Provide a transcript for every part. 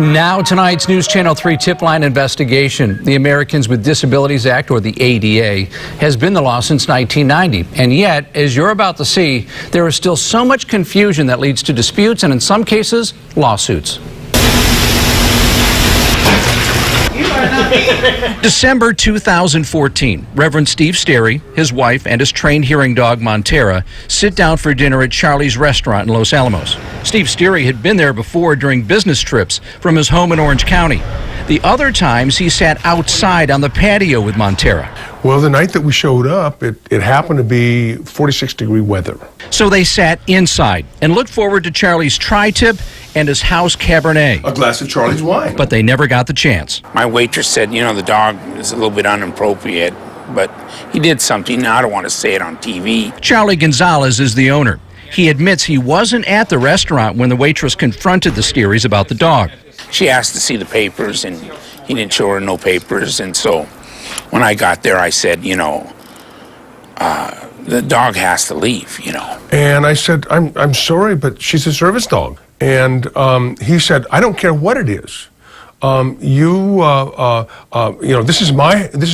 Now tonight's News Channel 3 tip line investigation. The Americans with Disabilities Act, or the ADA, has been the law since 1990. And yet, as you're about to see, there is still so much confusion that leads to disputes and in some cases, lawsuits. December 2014, Reverend Steve Sterry, his wife, and his trained hearing dog Montera sit down for dinner at Charlie's restaurant in Los Alamos. Steve Sterry had been there before during business trips from his home in Orange County. The other times he sat outside on the patio with Montera. Well, the night that we showed up, it happened to be 46-degree weather. So they sat inside and looked forward to Charlie's tri-tip and his house Cabernet. A glass of Charlie's wine. But they never got the chance. My waitress said, you know, the dog is a little bit inappropriate, but he did something. Now I don't want to say it on TV. Charlie Gonzalez is the owner. He admits he wasn't at the restaurant when the waitress confronted the Sterrys about the dog. She asked to see the papers, and he didn't show her no papers. And so when I got there, I said, you know, the dog has to leave, you know. And I said, I'm sorry, but she's a service dog. And he said, I don't care what it is. You know, this is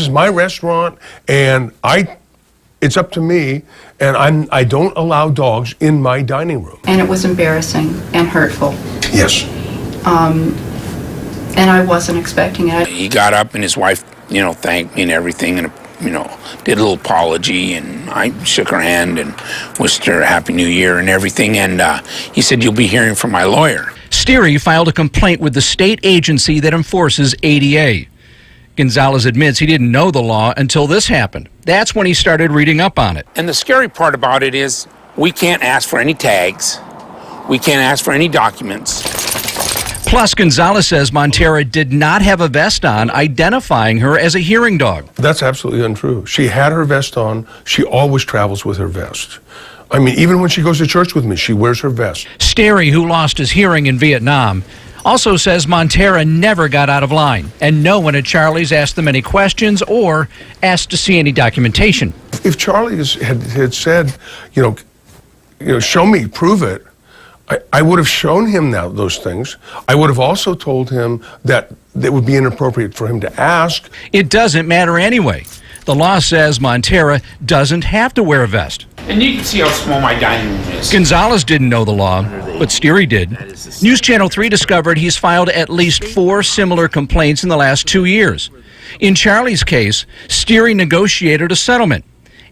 my restaurant, and it's up to me, and I don't allow dogs in my dining room. And it was embarrassing and hurtful. Yes. And I wasn't expecting it. He got up, and his wife, you know, thanked me and everything, and, you know, did a little apology, and I shook her hand and wished her a Happy New Year and everything, and he said, you'll be hearing from my lawyer. Sterry filed a complaint with the state agency that enforces ADA. Gonzalez admits he didn't know the law until this happened. That's when he started reading up on it. And the scary part about it is we can't ask for any tags. We can't ask for any documents. Plus, Gonzalez says Montera did not have a vest on, identifying her as a hearing dog. That's absolutely untrue. She had her vest on. She always travels with her vest. I mean, even when she goes to church with me, she wears her vest. Sterry, who lost his hearing in Vietnam, also says Montera never got out of line, and no one at Charlie's asked them any questions or asked to see any documentation. If Charlie had said, you know, show me, prove it, I would have shown him those things. I would have also told him that it would be inappropriate for him to ask. It doesn't matter anyway. The law says Montera doesn't have to wear a vest. And you can see how small my dining room is. Gonzalez didn't know the law, but Sterry did. News Channel 3 discovered he's filed at least 4 similar complaints in the last 2 years. In Charlie's case, Sterry negotiated a settlement.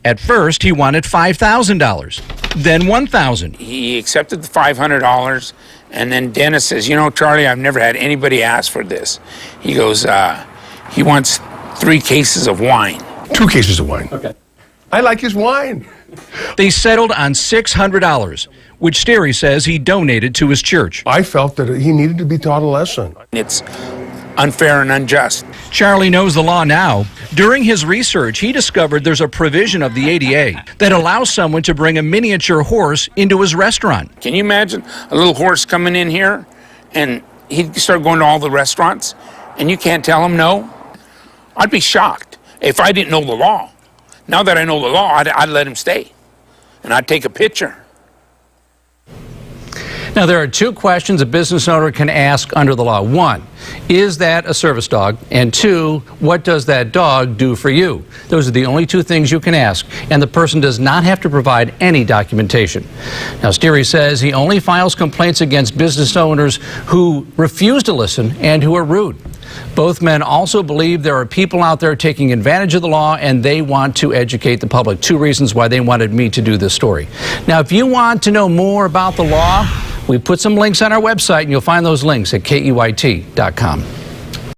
At first, he wanted $5,000, then $1,000. He accepted the $500, and then Dennis says, you know, Charlie, I've never had anybody ask for this. He goes, he wants 3 cases of wine. 2 cases of wine. Okay. I like his wine. They settled on $600, which Sterry says he donated to his church. I felt that he needed to be taught a lesson. It's unfair and unjust. Charlie knows the law now. During his research, he discovered there's a provision of the ADA that allows someone to bring a miniature horse into his restaurant. Can you imagine a little horse coming in here and he'd start going to all the restaurants and you can't tell him no? I'd be shocked if I didn't know the law. Now that I know the law, I'd let him stay and I'd take a picture. Now, there are 2 questions a business owner can ask under the law. 1, is that a service dog? And 2, what does that dog do for you? Those are the only 2 things you can ask, and the person does not have to provide any documentation. Now, Sterry says he only files complaints against business owners who refuse to listen and who are rude. Both men also believe there are people out there taking advantage of the law, and they want to educate the public. 2 reasons why they wanted me to do this story. Now, if you want to know more about the law, we put some links on our website, and you'll find those links at KEYT.com.